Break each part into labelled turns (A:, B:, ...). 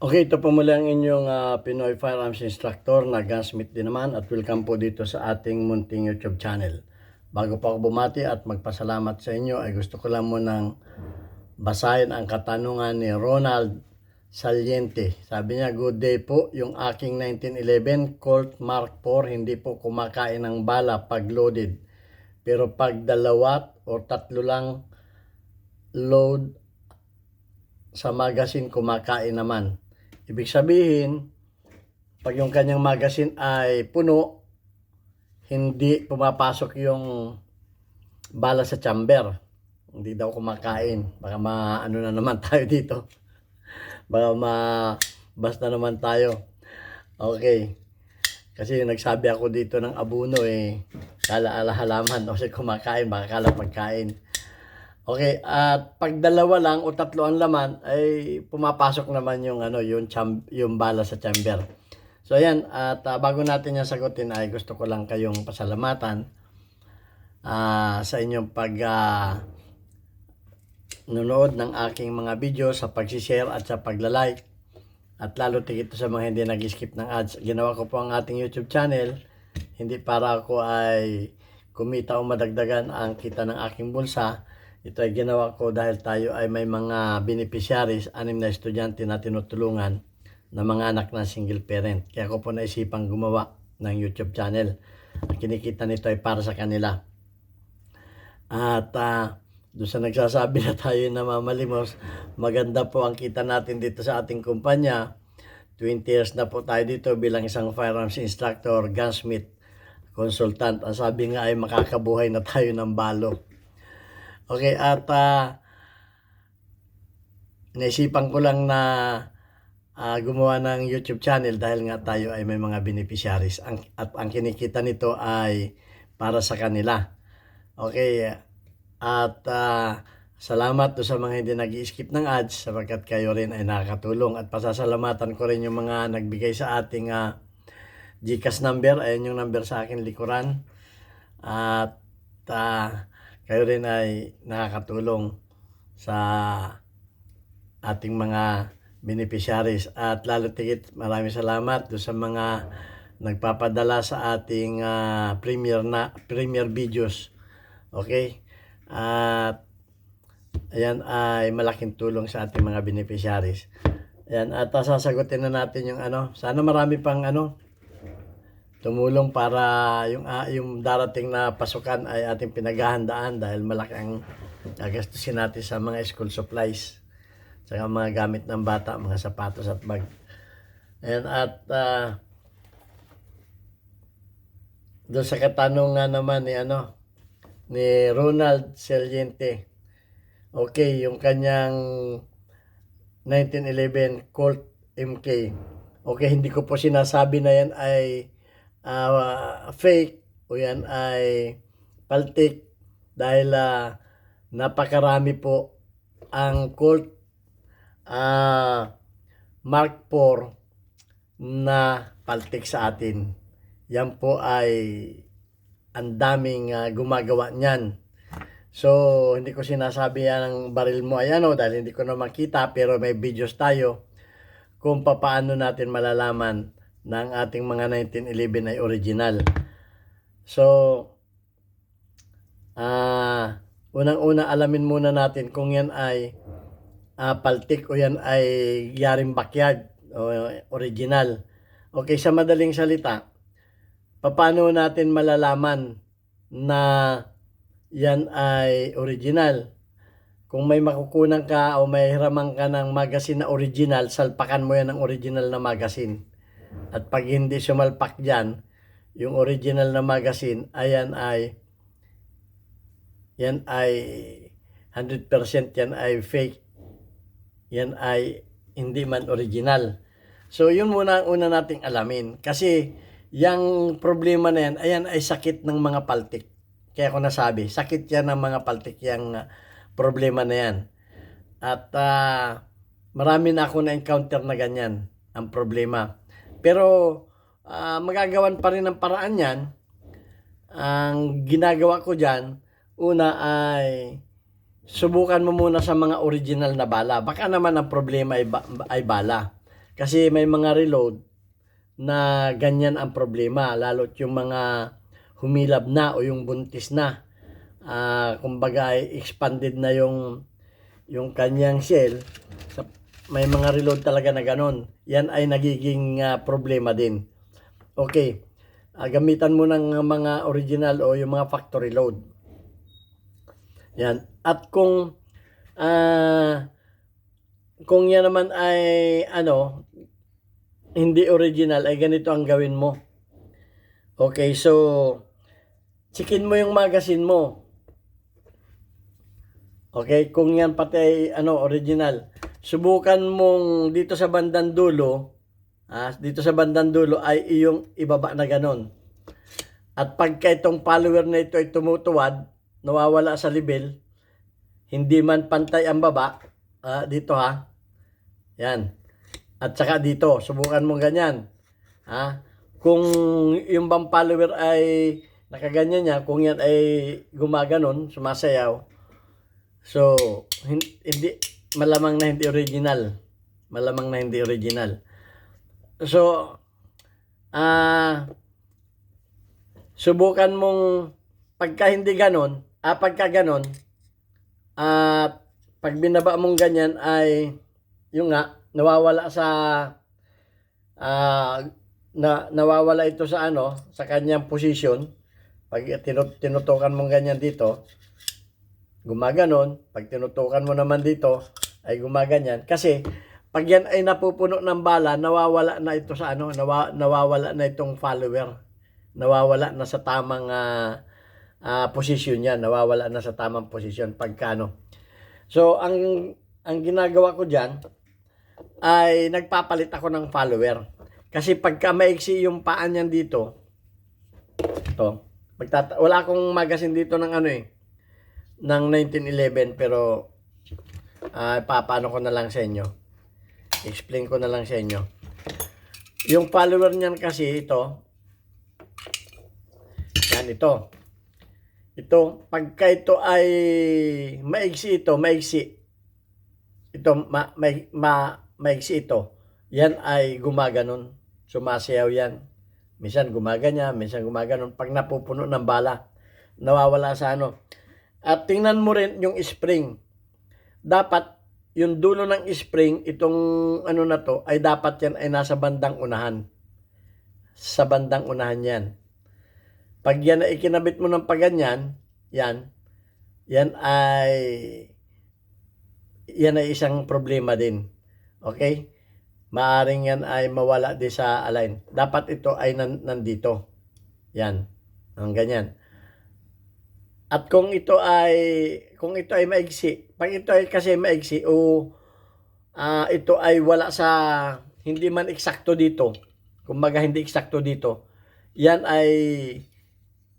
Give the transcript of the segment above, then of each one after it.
A: Okay, ito po muli ang inyong Pinoy Firearms Instructor na gunsmith din naman at welcome po dito sa ating munting YouTube channel. Bago po ako bumati at magpasalamat sa inyo ay gusto ko lang munang basahin ang katanungan ni Ronald Saliente. Sabi niya, "Good day po, yung aking 1911 Colt Mark IV hindi po kumakain ng bala pag loaded. Pero pag dalawa o tatlo lang load sa magazine kumakain naman. Ibig sabihin, pag yung kanyang magazine ay puno, hindi pumapasok yung bala sa chamber. Hindi daw kumakain. Baka maano na naman tayo dito. Baka basta naman tayo. Okay. Kasi nagsabi ako dito ng abuno kala halaman kasi kumakain, baka kala pagkain. Okay, at pag dalawa lang o tatlo ang laman ay pumapasok naman yung yung bala sa chamber. So ayan, at bago natin yung sagutin ay gusto ko lang kayong pasalamatan sa inyong pag nanood ng aking mga video, sa pag-share at sa pagla-like. At lalo tigit sa mga hindi nag-skip ng ads. Ginawa ko po ang ating YouTube channel hindi para ako ay kumita o madagdagan ang kita ng aking bulsa. Ito ay ginawa ko dahil tayo ay may mga beneficiaries, 6 na estudyante na tinutulungan na mga anak ng single parent. Kaya ako po naisipang gumawa ng YouTube channel. Ang kinikita nito ay para sa kanila. At doon sa nagsasabi na tayo na mamalimos, maganda po ang kita natin dito sa ating kumpanya. 20 years na po tayo dito bilang isang firearms instructor, gunsmith, consultant. Ang sabi nga ay makakabuhay na tayo ng balo. Okay, at naisipan ko lang na gumawa ng YouTube channel dahil nga tayo ay may mga beneficiaries. At ang kinikita nito ay para sa kanila. Okay, at salamat do sa mga hindi nag-skip ng ads sapagkat kayo rin ay nakakatulong. At pasasalamatan ko rin yung mga nagbigay sa ating GCash number. Ayan yung number sa akin likuran. At kayo rin ay nakakatulong sa ating mga beneficiaries. At lalo tigit maraming salamat do sa mga nagpapadala sa ating premier videos. Okay? At ayan ay malaking tulong sa ating mga beneficiaries. Ayan, at sasagutin na natin yung sana marami pang tumulong para yung darating na pasukan ay ating pinaghahandaan dahil malaki ang gagastusin natin sa mga school supplies, sa mga gamit ng bata, mga sapatos at bag. Ayan, at doon sa katanungan naman ni Ronald Saliente. Okay, yung kanyang 1911 Colt MK. Okay, hindi ko po sinasabi na yan ay fake o yan ay paltik dahil napakarami po ang Colt Mark IV na paltik sa atin. Yan po ay ang daming gumagawa niyan. So, hindi ko sinasabi yan ang baril mo ay dahil hindi ko na makita, pero may videos tayo kung paano natin malalaman na ang ating mga 1911 ay original. So, unang-una alamin muna natin kung yan ay paltik o yan ay yaring backyard o original. Okay, sa madaling salita, paano natin malalaman na yan ay original? Kung may makukunan ka o may hiraman ka ng magazine na original, salpakan mo yan ng original na magazine. At pag hindi sumalpak dyan, yung original na magazine, yan ay 100% yan ay fake. Yan ay hindi man original. So, yun muna ang una nating alamin. Kasi, yung problema na yan, ayan ay sakit ng mga paltik. Kaya ako nasabi, sakit yan ng mga paltik yung problema na yan. At marami na ako na-encounter na ganyan ang problema. Pero magagawan pa rin ng paraan yan. Ang ginagawa ko dyan, una ay subukan mo muna sa mga original na bala. Baka naman ang problema ay bala. Kasi may mga reload na ganyan ang problema, lalo't yung mga humilab na o yung buntis na. Kumbaga ay expanded na yung kanyang shell. May mga reload talaga na ganon. Yan ay nagiging problema din. Okay. Gamitan mo ng mga original o yung mga factory load. Yan. At kung yan naman ay hindi original, ay ganito ang gawin mo. Okay, so checkin mo yung magazine mo. Okay, kung yan pati ay original. Subukan mong dito sa bandang dulo, dito sa bandang dulo ay iyong ibaba na ganon. At pagka itong follower na ito ay tumutuwad, nawawala sa level, hindi man pantay ang baba, dito yan. At saka dito, subukan mong ganyan. Kung yung bang follower ay nakaganyan niya, kung yan ay gumaganon, sumasayaw, so hindi, malamang na hindi original. Malamang na hindi original. So, subukan mong pagka hindi ganon, pagka ganon, pag binaba mong ganyan ay yung nawawala sa nawawala ito sa sa kanyang position. Pag tinutukan mong ganyan dito, gumaganon. Pag tinutukan mo naman dito, ay gumaganyan. Kasi pag yan ay napupuno ng bala, nawawala na ito sa nawawala na itong follower. Nawawala na sa tamang position yan. Nawawala na sa tamang position pagka So, ang ginagawa ko diyan ay nagpapalit ako ng follower. Kasi pagka maiksi yung paan niyan dito, wala akong magazine dito ng ng 1911, pero papaano ko na lang sa inyo. Explain ko na lang sa inyo. Yung follower niyan kasi ito, yan ito. Ito, pagka ito ay maiksi maiksi ito. Yan ay gumaganon. Sumasayaw yan. Minsan gumaganya, minsan gumaganon. Pag napupuno ng bala, nawawala sa At tingnan mo rin yung spring. Dapat, yung dulo ng spring, itong na to, ay dapat yan ay nasa bandang unahan. Sa bandang unahan yan. Pag yan ay ikinabit mo ng paganyan, yan ay isang problema din. Okay? Maaring yan ay mawala din sa align. Dapat ito ay nandito. Yan. Ang ganyan. At kung ito ay maigsi, pag ito ay kasi maigsi o ito ay wala sa, hindi man eksakto dito, kumbaga hindi eksakto dito, yan ay,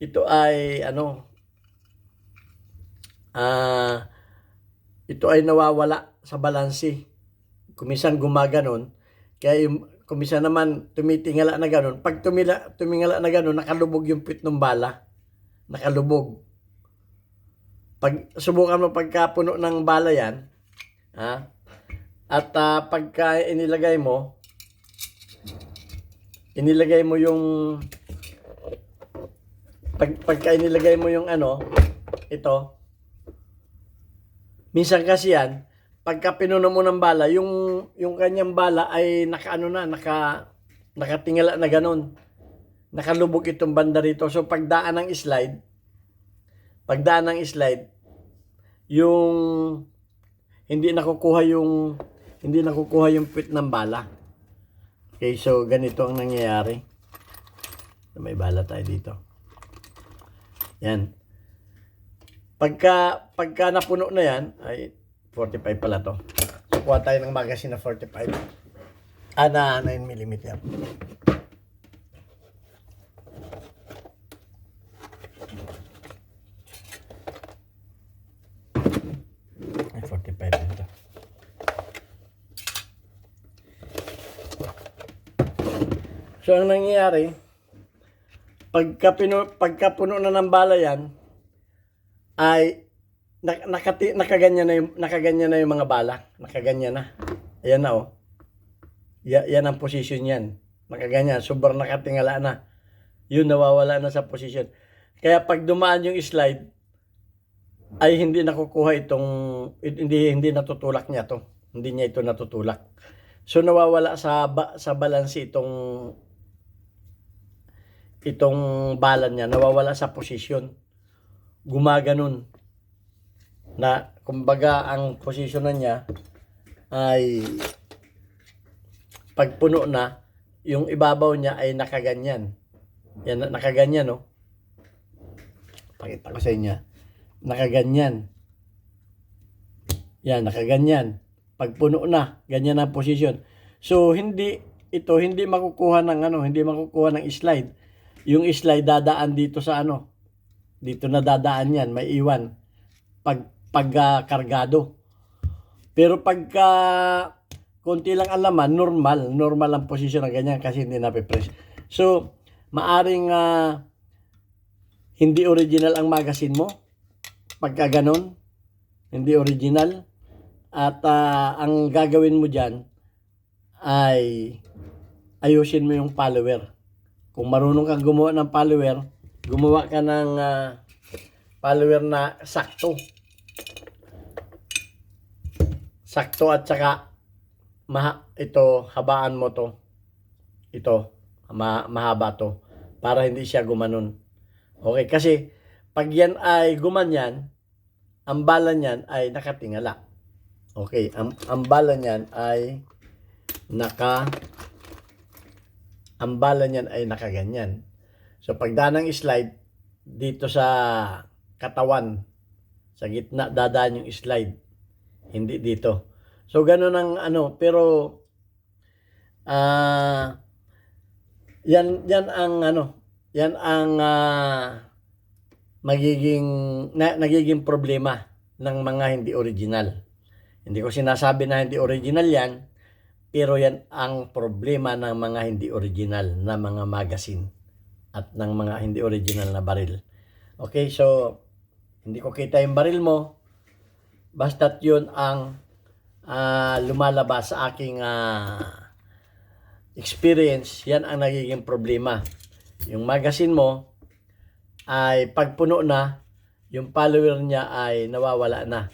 A: ito ay ito ay nawawala sa balansi. Kumisan gumaganon, kaya kumisan naman tumitingala na ganon. Pag tumingala na ganon, nakalubog yung pit ng bala. Nakalubog. Pag subukan mo pagkapuno ng bala yan, at pagka inilagay mo yung pagka inilagay mo yung ito, minsan kasi yan, pagka pinuno mo ng bala, yung kanyang bala ay nakatingala na ganon. Nakalubog itong banda rito. So pagdaan ng slide, yung hindi nakukuha yung pit ng bala. Okay, so ganito ang nangyayari. May bala tayo dito. Yan. Pagka napuno na yan, ay 45 pala to. So, kuha tayo ng magazine na 45. Na 9mm. Ay, 45 ito. So, ang nangyayari, pagka puno na ng bala yan, ay nakaganyan na yung mga bala. Nakaganyan na. Ayan na Yan ang position yan. Nakaganyan, sobrang nakatingala na. Yun, nawawala na sa position. Kaya pag dumaan yung slide, ay hindi nakukuha itong, hindi natutulak niya to. Hindi niya ito natutulak. So nawawala sa balance itong bala niya, nawawala sa posisyon. Gumaganon. Na kumbaga ang posisyonan niya ay pag puno na, yung ibabaw niya ay nakaganyan. Yan, nakaganyan, no? Pakita ko sa inyo. Nakaganyan. Yan, nakaganyan. Pag puno na, ganyan ang posisyon. So, hindi makukuha ng hindi makukuha ng slide. Yung slide dadaan dito sa dito na dadaan yan, may iwan. Kargado. Pero pagka konti lang ang laman, normal ang posisyon na ganyan kasi hindi napipress. So, maaring hindi original ang magazine mo. Pagka ganon, hindi original. At ang gagawin mo dyan ay ayusin mo yung follower. Kung marunong kang gumawa ng follower, gumawa ka ng follower na sakto. Sakto at saka habaan mo to. Ito, mahaba to. Para hindi siya gumanon. Okay, kasi pag yan ay gumanyan, ang bala niyan ay nakatingala. Okay, ang bala niyan ay nakaganyan. So pagdaan ng slide dito sa katawan, sa gitna dadaan yung slide, hindi dito. So ganun ang pero yan ang nagiging problema ng mga hindi original. Hindi ko sinasabi na hindi original yan, pero yan ang problema ng mga hindi original na mga magazine at ng mga hindi original na baril. Okay, so hindi ko kita yung baril mo, basta't yun ang lumalabas sa aking experience, yan ang nagiging problema. Yung magazine mo ay pagpuno na, yung follower niya ay nawawala na.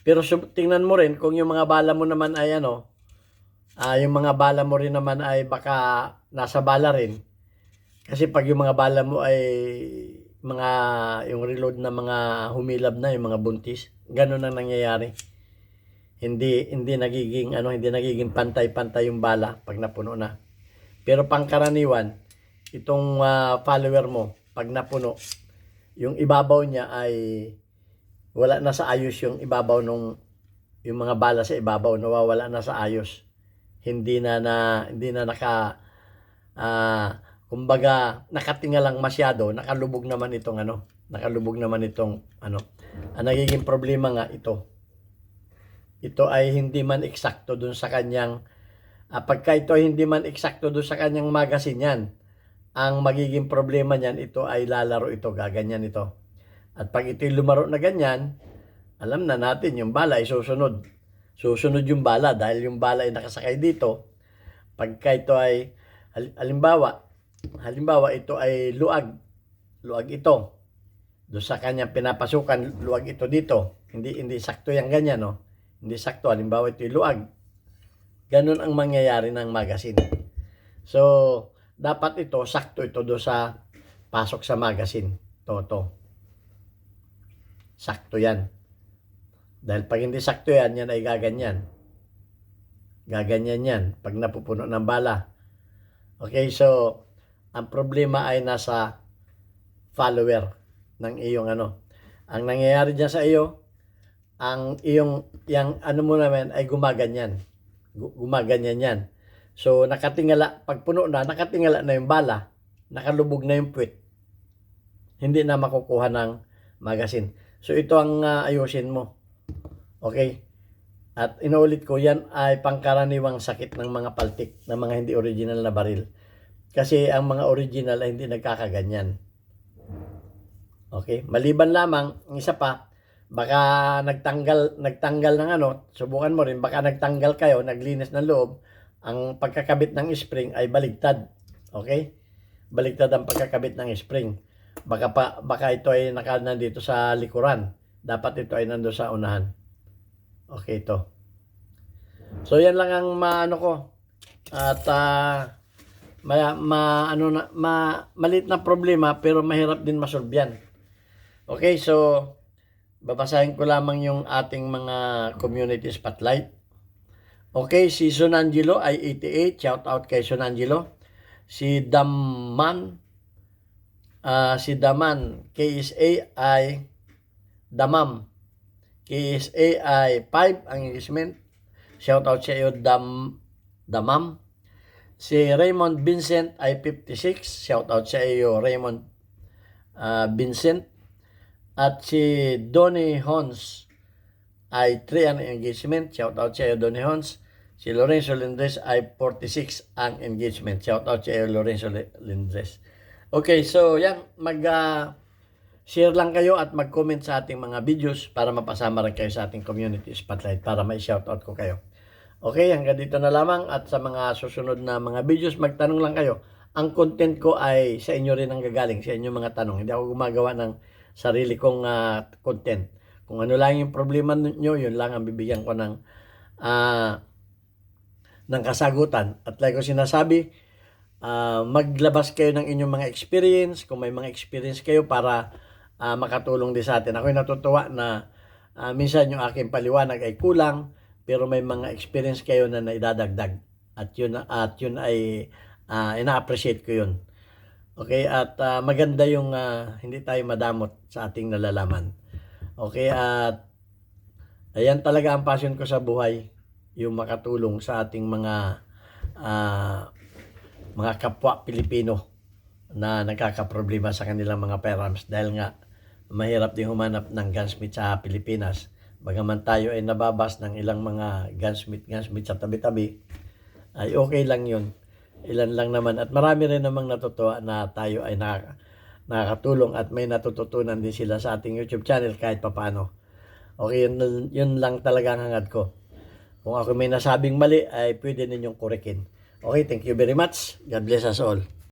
A: Pero tingnan mo rin kung yung mga bala mo naman ay yung mga bala mo rin naman ay baka nasa bala rin. Kasi pag yung mga bala mo ay yung reload na mga humilab na, yung mga buntis, ganun ang nangyayari. Hindi nagiging pantay-pantay yung bala pag napuno na. Pero pangkaraniwan, itong follower mo, pag napuno, yung ibabaw niya ay wala na sa ayos, yung ibabaw yung mga bala sa ibabaw nawawala na sa ayos. Hindi na kumbaga nakatingalang masyado, nakalubog naman itong ang nagiging problema nga ito ay hindi man eksakto dun sa kanyang pagka ito ay hindi man eksakto dun sa kanyang magazine yan, ang magiging problema niyan, ito ay lalaro ito, gaganyan ito. At pag ito'y lumaro na ganyan, alam na natin yung bala ay susunod. Susunod yung bala dahil yung bala ay nakasakay dito. Pagka ito ay halimbawa ito ay luag ito. Doon sa kanyang pinapasukan, luag ito dito. Hindi sakto yung ganyan, no? Hindi sakto. Halimbawa ito ay luag. Ganun ang mangyayari ng magazine. So, dapat ito, sakto ito doon sa pasok sa magazine. To. Sakto yan. Dahil pag hindi sakto yan ay gaganyan. Gaganyan yan pag napupuno ng bala. Okay, so ang problema ay nasa follower ng iyong Ang nangyayari dyan sa iyo, yung mo naman ay gumaganyan. Gumaganyan yan. So nakatingala, pag puno na, nakatingala na yung bala, nakalubog na yung puwit. Hindi na makukuha ng magazine. So ito ang ayusin mo. Okay? At inuulit ko, yan ay pangkaraniwang sakit ng mga paltik, ng mga hindi original na baril. Kasi ang mga original ay hindi nagkakaganyan. Okay? Maliban lamang, ang isa pa, baka nagtanggal ng subukan mo rin, baka nagtanggal kayo, naglinis ng loob, ang pagkakabit ng spring ay baligtad. Okay? Baligtad ang pagkakabit ng spring. Baka ito ay nandito sa likuran. Dapat ito ay nandoon sa unahan. Okay, ito. So yan lang ang maano ko. At maliit na problema pero mahirap din masolve yan. Okay, so babasahin ko lamang yung ating mga community spotlight. Okay, si Sonangelo ay 88. Shout out kay Sonangelo. Si Daman KSA ay Damam. KSA ay 5 ang engagement. Shout out sa iyo Damam. Si Raymond Vincent ay 56. Shout out sa iyo Raymond Vincent. At si Donnie Hons ay 3 ang engagement. Shout out sa iyo Donnie Hons. Si Lorenzo Lindres ay 46 ang engagement. Shout out sa iyo Lorenzo Lindres. Okay, so yan, share lang kayo at mag-comment sa ating mga videos para mapasama rin kayo sa ating community spotlight para may shoutout ko kayo. Okay, hanggang dito na lamang at sa mga susunod na mga videos, magtanong lang kayo. Ang content ko ay sa inyo rin ang gagaling, sa inyong mga tanong. Hindi ako gumagawa ng sarili kong content. Kung ano lang yung problema nyo, yun lang ang bibigyan ko ng kasagutan. At like ko sinasabi, maglabas kayo ng inyong mga experience, kung may mga experience kayo para makatulong din sa atin. Ako'y natutuwa na minsan yung aking paliwanag ay kulang, pero may mga experience kayo na naidadagdag. At yun ay ina-appreciate ko yun. Okay, at maganda yung hindi tayo madamot sa ating nalalaman. Okay, at ayan talaga ang passion ko sa buhay, yung makatulong sa ating mga kapwa Pilipino na nagkakaproblema sa kanilang mga firearms dahil nga mahirap din humanap ng gunsmith sa Pilipinas. Bagaman tayo ay nababas ng ilang mga gunsmith sa tabi-tabi, ay okay lang yun. Ilan lang naman at marami rin namang natutuwa na tayo ay nakakatulong at may natututunan din sila sa ating YouTube channel kahit papano. Okay, yun lang talaga ang hangad ko. Kung ako may nasabing mali ay pwede ninyong korekin. Okay, thank you very much. God bless us all.